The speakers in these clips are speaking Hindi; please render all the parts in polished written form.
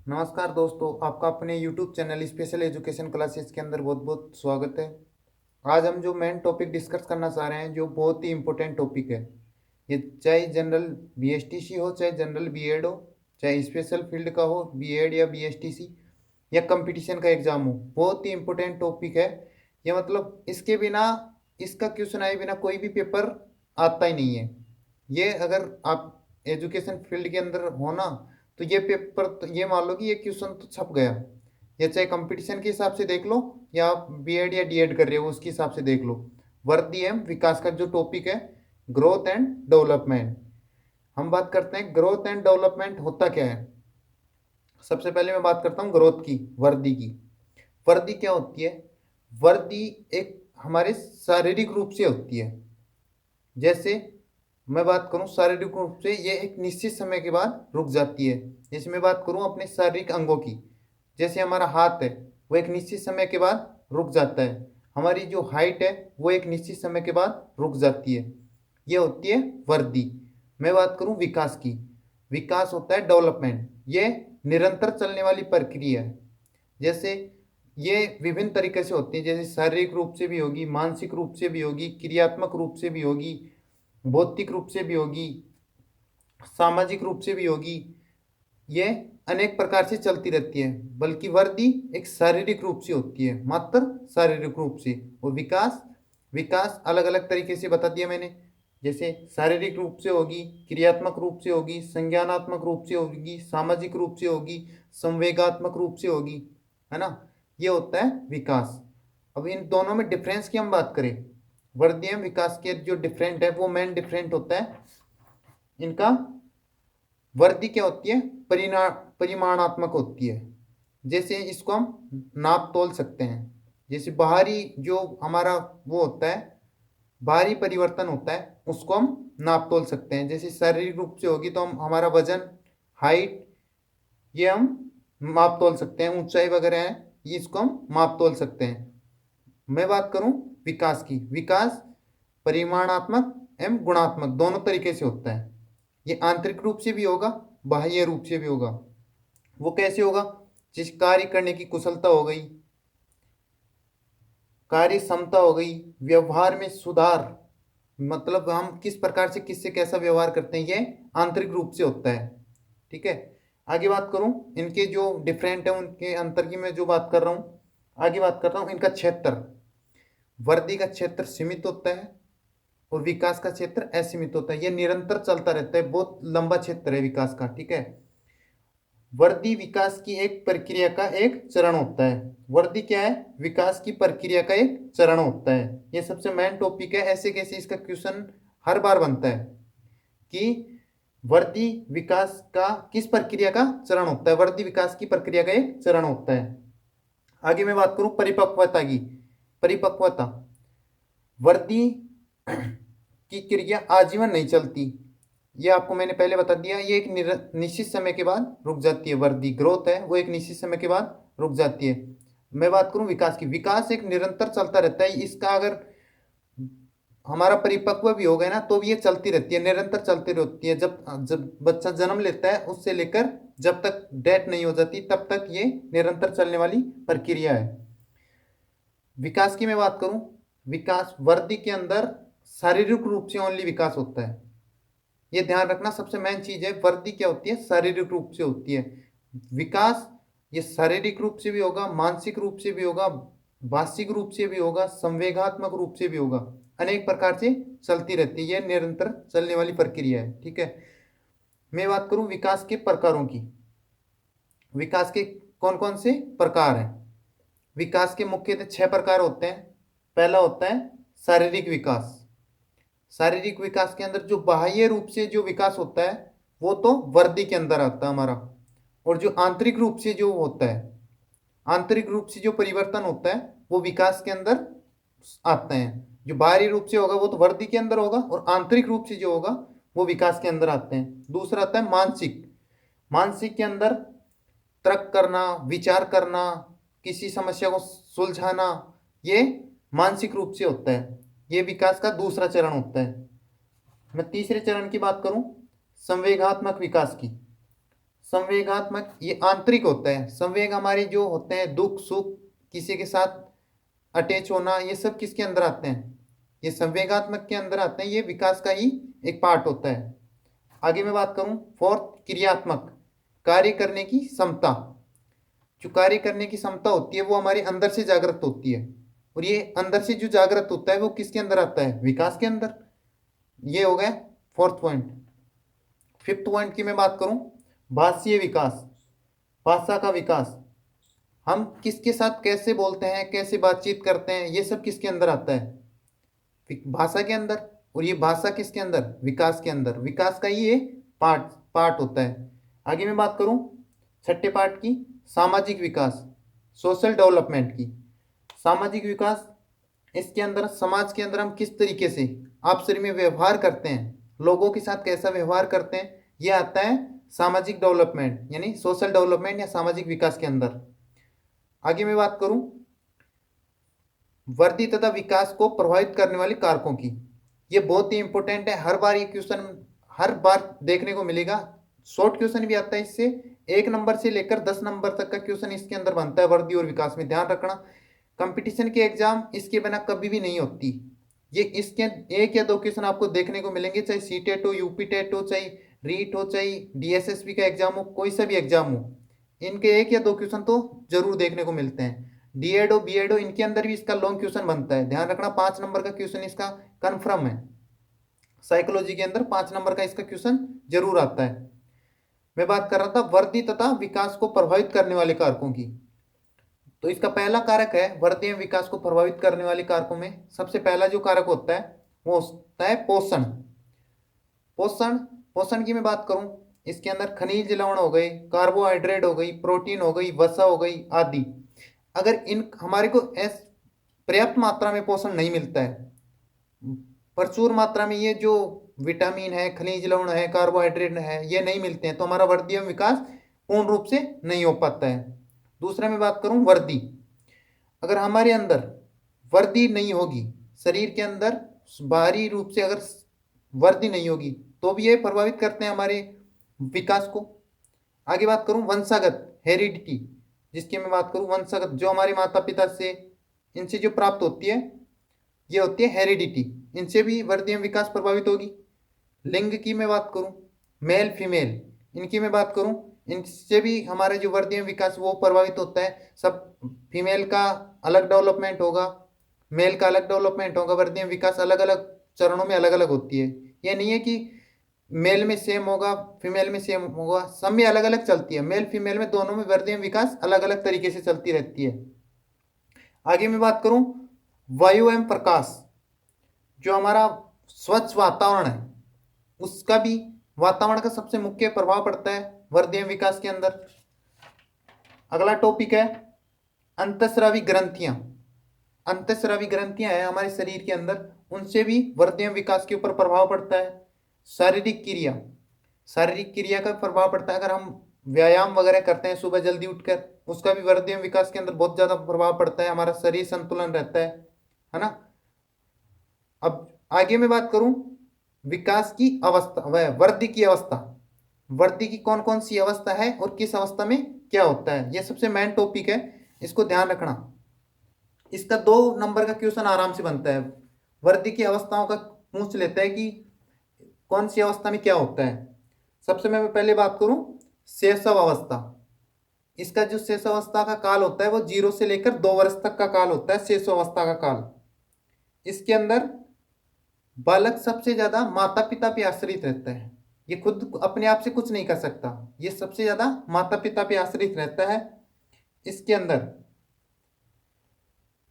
नमस्कार दोस्तों, आपका अपने YouTube channel special education classes के अंदर बहुत बहुत स्वागत है। आज हम जो मेन टॉपिक डिस्कस करना चाह रहे हैं, जो बहुत ही इम्पोर्टेंट टॉपिक है, ये चाहे जनरल बीएसटीसी हो, चाहे जनरल बीएड हो, चाहे स्पेशल फील्ड का हो बीएड या बीएसटीसी, या कंपटीशन का एग्जाम हो, बहुत ही इम्पोर्टेंट टॉपिक है ये। मतलब इसके बिना, इसका क्वेश्चन आए बिना कोई भी पेपर आता ही नहीं है। ये अगर आप एजुकेशन फील्ड के अंदर हो ना, तो ये पेपर, तो ये मान लो कि ये क्वेश्चन तो छप गया। या चाहे कंपटीशन के हिसाब से देख लो, या आप बीएड या डीएड कर रहे हो उसके हिसाब से देख लो। वर्दी एवं विकास का जो टॉपिक है, ग्रोथ एंड डेवलपमेंट, हम बात करते हैं ग्रोथ एंड डेवलपमेंट होता क्या है। सबसे पहले मैं बात करता हूँ ग्रोथ की, वर्दी की। वर्दी क्या होती है? वर्दी एक हमारे शारीरिक रूप से होती है। जैसे मैं बात करूं शारीरिक रूप से, ये एक निश्चित समय के बाद रुक जाती है। जैसे मैं बात करूं अपने शारीरिक अंगों की, जैसे हमारा हाथ है, वो एक निश्चित समय के बाद रुक जाता है। हमारी जो हाइट है, वो एक निश्चित समय के बाद रुक जाती है। ये होती है वर्दी। मैं बात करूं विकास की, विकास होता है डेवलपमेंट। ये निरंतर चलने वाली प्रक्रिया है। जैसे ये विभिन्न तरीके से होती है, जैसे शारीरिक रूप से भी होगी, मानसिक रूप से भी होगी, क्रियात्मक रूप से भी होगी, भौतिक रूप से भी होगी, सामाजिक रूप से भी होगी। ये अनेक प्रकार से चलती रहती है, बल्कि वर्दी एक शारीरिक रूप से होती है, मात्र शारीरिक रूप से। और विकास, विकास अलग अलग तरीके से बता दिया मैंने। जैसे शारीरिक रूप से होगी, क्रियात्मक रूप से होगी, संज्ञानात्मक रूप से होगी, सामाजिक रूप से होगी, संवेगात्मक रूप से होगी, है ना। ये होता है विकास। अब इन दोनों में डिफरेंस की हम बात करें, वर्दी एवं विकास के जो डिफरेंट है, वो मेन डिफरेंट होता है इनका। वर्दी क्या होती है? परिमाणात्मक होती है। जैसे इसको हम नाप तोल सकते हैं। जैसे बाहरी जो हमारा वो होता है, बाहरी परिवर्तन होता है, उसको हम नाप तोल सकते हैं। जैसे शारीरिक रूप से होगी तो हम हमारा वजन, हाइट, ये हम माप तोल सकते हैं। ऊंचाई वगैरह है, ये इसको हम माप तोल सकते हैं। मैं बात करूं विकास की, विकास परिमाणात्मक एवं गुणात्मक दोनों तरीके से होता है। ये आंतरिक रूप से भी होगा, बाह्य रूप से भी होगा। वो कैसे होगा? जिस कार्य करने की कुशलता हो गई, कार्य क्षमता हो गई, व्यवहार में सुधार, मतलब हम किस प्रकार से किससे कैसा व्यवहार करते हैं, ये आंतरिक रूप से होता है। ठीक है। आगे बात करूं, इनके जो डिफरेंट है उनके अंतर की मैं जो बात कर रहा हूं, आगे बात करता हूं इनका क्षेत्र। वर्दी का क्षेत्र सीमित होता है और विकास का क्षेत्र असीमित होता है। यह निरंतर चलता रहता है, बहुत लंबा क्षेत्र है विकास का। ठीक है। वर्दी विकास की एक प्रक्रिया का एक चरण होता है। वर्दी क्या है? विकास की प्रक्रिया का एक चरण होता है। ये सबसे मेन टॉपिक है। ऐसे कैसे इसका क्वेश्चन हर बार बनता है कि वर्दी विकास का किस प्रक्रिया का चरण होता है? वर्दी विकास की प्रक्रिया का एक चरण होता है। आगे मैं बात करूं परिपक्वता की। परिपक्वता, वर्दी की क्रिया आजीवन नहीं चलती। ये आपको मैंने पहले बता दिया, ये एक निश्चित समय के बाद रुक जाती है। वर्दी ग्रोथ है, वो एक निश्चित समय के बाद रुक जाती है। मैं बात करूं विकास की, विकास एक निरंतर चलता रहता है। इसका अगर हमारा परिपक्व भी हो गया ना, तो भी ये चलती रहती है, निरंतर चलती रहती है। जब जब बच्चा जन्म लेता है, उससे लेकर जब तक डेथ नहीं हो जाती, तब तक ये निरंतर चलने वाली प्रक्रिया है। विकास की मैं बात करूं, विकास वर्दी के अंदर शारीरिक रूप से ओनली विकास होता है। ये ध्यान रखना, सबसे मेन चीज है। वर्दी क्या होती है? शारीरिक रूप से होती है। विकास ये शारीरिक रूप से भी होगा, मानसिक रूप से भी होगा, भाषिक रूप से भी होगा, संवेगात्मक रूप से भी होगा। अनेक प्रकार से चलती रहती है, यह निरंतर चलने वाली प्रक्रिया है। ठीक है। मैं बात करूं विकास के प्रकारों की। विकास के कौन कौन से प्रकार हैं? विकास के मुख्यतः 6 प्रकार होते हैं। पहला होता है शारीरिक विकास। शारीरिक विकास के अंदर जो बाह्य रूप से जो विकास होता है, वो तो वर्दी के अंदर आता है हमारा। और जो आंतरिक रूप से जो होता है, आंतरिक रूप से जो परिवर्तन होता है, वो विकास के अंदर आते हैं। जो बाहरी रूप से होगा वो तो वर्दी के अंदर होगा, और आंतरिक रूप से जो होगा वो विकास के अंदर आते हैं। दूसरा आता है मानसिक। मानसिक के अंदर तर्क करना, विचार करना, किसी समस्या को सुलझाना, ये मानसिक रूप से होता है। ये विकास का दूसरा चरण होता है। मैं तीसरे चरण की बात करूं, संवेगात्मक विकास की। संवेगात्मक ये आंतरिक होता है। संवेग हमारे जो होते हैं, दुख सुख, किसी के साथ अटैच होना, ये सब किसके अंदर आते हैं? ये संवेगात्मक के अंदर आते हैं। ये विकास का ही एक पार्ट होता है। आगे मैं बात करूं, फोर्थ, क्रियात्मक, कार्य करने की क्षमता। जो कार्य करने की क्षमता होती है वो हमारे अंदर से जागृत होती है, और ये अंदर से जो जागृत होता है वो किसके अंदर आता है? विकास के अंदर। ये हो गया फोर्थ पॉइंट। फिफ्थ पॉइंट की मैं बात करूं, भाषीय विकास, भाषा का विकास। हम किसके साथ कैसे बोलते हैं, कैसे बातचीत करते हैं, ये सब किसके अंदर आता है? भाषा के अंदर। और ये भाषा किसके अंदर? विकास के अंदर। विकास का ही ये पार्ट पार्ट होता है। आगे मैं बात करूं छठे पार्ट की, सामाजिक विकास, सोशल डेवलपमेंट की। सामाजिक विकास, इसके अंदर समाज के अंदर हम किस तरीके से आपस में व्यवहार करते हैं, लोगों के साथ कैसा व्यवहार करते हैं, ये आता है सामाजिक डेवलपमेंट यानी सोशल डेवलपमेंट या सामाजिक विकास के अंदर। आगे मैं बात करूं वृद्धि तथा विकास को प्रभावित करने वाले कारकों की। ये बहुत ही इंपॉर्टेंट है। हर बार ये क्वेश्चन हर बार देखने को मिलेगा। शॉर्ट क्वेश्चन भी आता है इससे। 1 नंबर से लेकर 10 नंबर तक का क्वेश्चन इसके अंदर बनता है वृद्धि और विकास में। ध्यान रखना, कंपटीशन के एग्जाम इसके बिना कभी भी नहीं होती। ये इसके 1 या 2 क्वेश्चन आपको देखने को मिलेंगे, चाहे सीटेट हो, यूपी टेट हो, चाहे रीट हो, चाहे डीएसएसबी का एग्जाम हो, कोई सा भी एग्जाम हो, इनके 1 या 2 क्वेश्चन तो जरूर देखने को मिलते हैं। डीएड हो, बीएड हो, इनके अंदर भी इसका लॉन्ग क्वेश्चन बनता है। ध्यान रखना, 5 नंबर का क्वेश्चन इसका कन्फर्म है। साइकोलॉजी के अंदर 5 नंबर का इसका क्वेश्चन जरूर आता है। मैं बात कर रहा था वृद्धि तथा विकास को प्रभावित करने वाले कारकों की। तो इसका पहला कारक है, वृद्धि एवं विकास को प्रभावित करने वाले कारकों में सबसे पहला जो कारक होता है वो होता है पोषण। पोषण पोषण की मैं बात करूं, इसके अंदर खनिज लवण हो गए, कार्बोहाइड्रेट हो गई, प्रोटीन हो गई, वसा हो गई आदि। अगर इन हमारे को पर्याप्त मात्रा में पोषण नहीं मिलता है, प्रचुर मात्रा में ये जो विटामिन है, खनिज लवण है, कार्बोहाइड्रेट है, ये नहीं मिलते हैं, तो हमारा वृद्धि एवं विकास पूर्ण रूप से नहीं हो पाता है। दूसरा मैं बात करूं वृद्धि, अगर हमारे अंदर वृद्धि नहीं होगी, शरीर के अंदर बाहरी रूप से अगर वृद्धि नहीं होगी, तो भी ये प्रभावित करते हैं हमारे विकास को। आगे बात करूं वंशागत, हेरिडिटी, जिसकी मैं बात करूं वंशागत, जो हमारे माता पिता से इनसे जो प्राप्त होती है, ये होती है हेरिडिटी। इनसे भी वृद्धि एवं विकास प्रभावित होगी। लिंग की मैं बात करूं, मेल फीमेल, इनकी मैं बात करूं, इनसे भी हमारा जो वृद्धि एवं विकास वो प्रभावित होता है। सब फीमेल का अलग डेवलपमेंट होगा, मेल का अलग डेवलपमेंट होगा। वृद्धि एवं विकास अलग अलग चरणों में अलग अलग होती है। ये नहीं है कि मेल में सेम होगा, फीमेल में सेम होगा, सब में अलग अलग चलती है। मेल फीमेल में दोनों में वृद्धि एवं विकास अलग अलग तरीके से चलती रहती है। आगे मैं बात करूं वायु एवं प्रकाश, जो हमारा स्वच्छ वातावरण है उसका भी, वातावरण का सबसे मुख्य प्रभाव पड़ता है वृद्धि एवं विकास के अंदर। अगला टॉपिक है अंतःस्रावी ग्रंथियां। अंतःस्रावी ग्रंथियां हैं हमारे शरीर के अंदर, उनसे भी वृद्धि एवं विकास के ऊपर प्रभाव पड़ता है। शारीरिक क्रिया, शारीरिक क्रिया का प्रभाव पड़ता है। अगर हम व्यायाम वगैरह करते हैं सुबह जल्दी उठकर, उसका भी वृद्धि एवं विकास के अंदर बहुत ज्यादा प्रभाव पड़ता है। हमारा शरीर संतुलन रहता है ना। अब आगे मैं बात करूं विकास की अवस्था व वृद्धि की अवस्था। वृद्धि की कौन कौन सी अवस्था है और किस अवस्था में क्या होता है, यह सबसे मेन टॉपिक है, इसको ध्यान रखना। इसका 2 नंबर का क्वेश्चन आराम से बनता है। वृद्धि की अवस्थाओं का पूछ लेता है कि कौन सी अवस्था में क्या होता है। सबसे मैं पहले बात करूं शैशव अवस्था। इसका जो शैशव अवस्था का काल होता है वो 0 से लेकर 2 वर्ष तक का काल होता है, शैशव अवस्था का काल। इसके अंदर बालक सबसे ज्यादा माता पिता पे आश्रित रहता है। ये खुद अपने आप से कुछ नहीं कर सकता, ये सबसे ज्यादा माता पिता पे आश्रित रहता है। इसके अंदर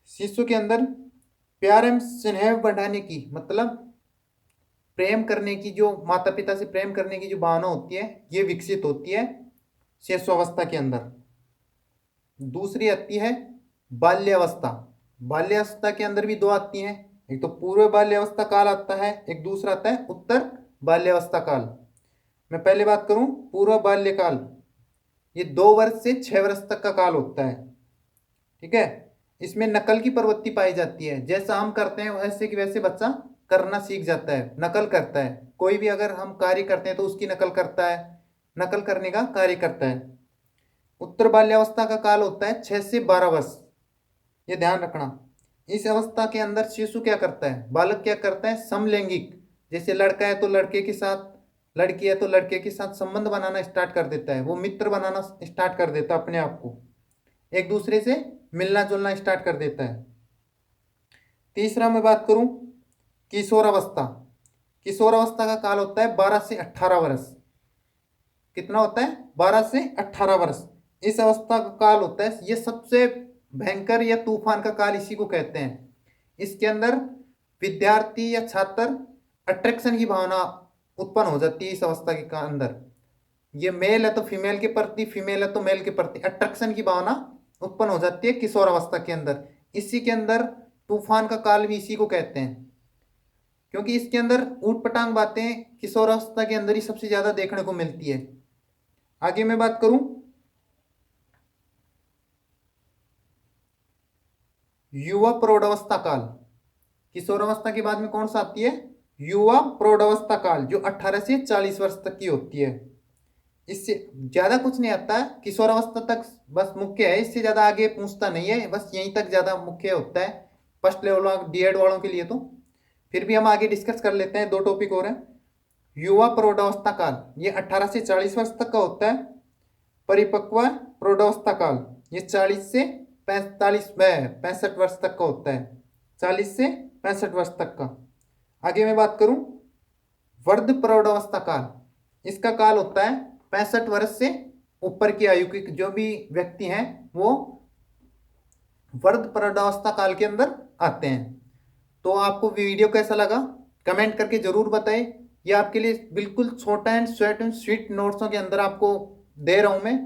शिशु के अंदर प्यार एवं स्नेह बढ़ाने की, मतलब प्रेम करने की, जो माता पिता से प्रेम करने की जो भावना होती है, ये विकसित होती है शैशवावस्था के अंदर। दूसरी आती है बाल्यावस्था। बाल्यावस्था के अंदर भी 2 आती हैं, एक तो पूर्व बाल्यावस्था काल आता है, एक दूसरा आता है उत्तर बाल्यावस्था काल। मैं पहले बात करूं पूर्व बाल्यकाल, ये 2 वर्ष से 6 वर्ष तक का काल होता है। ठीक है, इसमें नकल की प्रवृत्ति पाई जाती है। जैसा हम करते हैं वैसे कि वैसे बच्चा करना सीख जाता है, नकल करता है। कोई भी अगर हम कार्य करते हैं तो उसकी नकल करता है, नकल करने का कार्य करता है। उत्तर बाल्यावस्था का काल होता है 6 से 12 वर्ष, ये ध्यान रखना। इस अवस्था के अंदर शिशु क्या करता है, बालक क्या करता है, समलैंगिक, जैसे लड़का है तो लड़के के साथ, लड़की है तो लड़के के साथ संबंध बनाना स्टार्ट कर देता है, वो मित्र बनाना स्टार्ट कर देता है, अपने आप को एक दूसरे से मिलना जुलना स्टार्ट कर देता है। तीसरा मैं बात करूं किशोरावस्था। किशोरावस्था का काल होता है 12 से 18 वर्ष। कितना होता है, 12 से 18 वर्ष। इस अवस्था का काल होता है, ये सबसे भयंकर या तूफान का काल इसी को कहते हैं। इसके अंदर विद्यार्थी या छात्र अट्रैक्शन की भावना उत्पन्न हो जाती है। इस अवस्था के अंदर ये मेल है तो फीमेल के प्रति, फीमेल है तो मेल के प्रति अट्रैक्शन की भावना उत्पन्न हो जाती है किशोरावस्था के अंदर। इसी के अंदर तूफान का काल भी इसी को कहते हैं, क्योंकि इसके अंदर ऊट पटांग बातें किशोरावस्था के अंदर ही सबसे ज्यादा देखने को मिलती है। आगे मैं बात करूं युवा प्रौढ़ावस्था काल। किशोरावस्था के बाद में कौन सा आती है, युवा प्रौढ़ावस्था काल, जो 18 से 40 वर्ष तक की होती है। इससे ज्यादा कुछ नहीं आता है, किशोरावस्था तक बस मुख्य है, इससे ज्यादा आगे पूछता नहीं है, बस यहीं तक ज्यादा मुख्य होता है फर्स्ट लेवल डीएड वालों के लिए। तो फिर भी हम आगे डिस्कस कर लेते हैं, 2 टॉपिक और हैं। युवा प्रौढ़ावस्था काल ये 18 से 40 वर्ष तक का होता है। परिपक्व प्रौढ़ावस्था काल ये 40 से 65 वर्ष तक का होता है, 40 से 65 वर्ष तक का। आगे मैं बात करूं वर्ध प्रौढ़ावस्था काल, इसका काल होता है 65 वर्ष से ऊपर की आयु के जो भी व्यक्ति हैं वो वर्ध प्रौढ़ावस्था काल के अंदर आते हैं। तो आपको वीडियो कैसा लगा कमेंट करके जरूर बताएं। ये आपके लिए बिल्कुल छोटा एंड स्वीट नोट्सों के अंदर आपको दे रहा हूं मैं,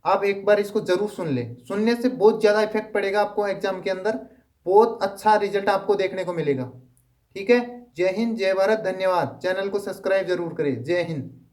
आप एक बार इसको जरूर सुन लें। सुनने से बहुत ज़्यादा इफेक्ट पड़ेगा आपको एग्जाम के अंदर, बहुत अच्छा रिजल्ट आपको देखने को मिलेगा। ठीक है, जय हिंद, जय भारत, धन्यवाद। चैनल को सब्सक्राइब जरूर करें। जय हिंद।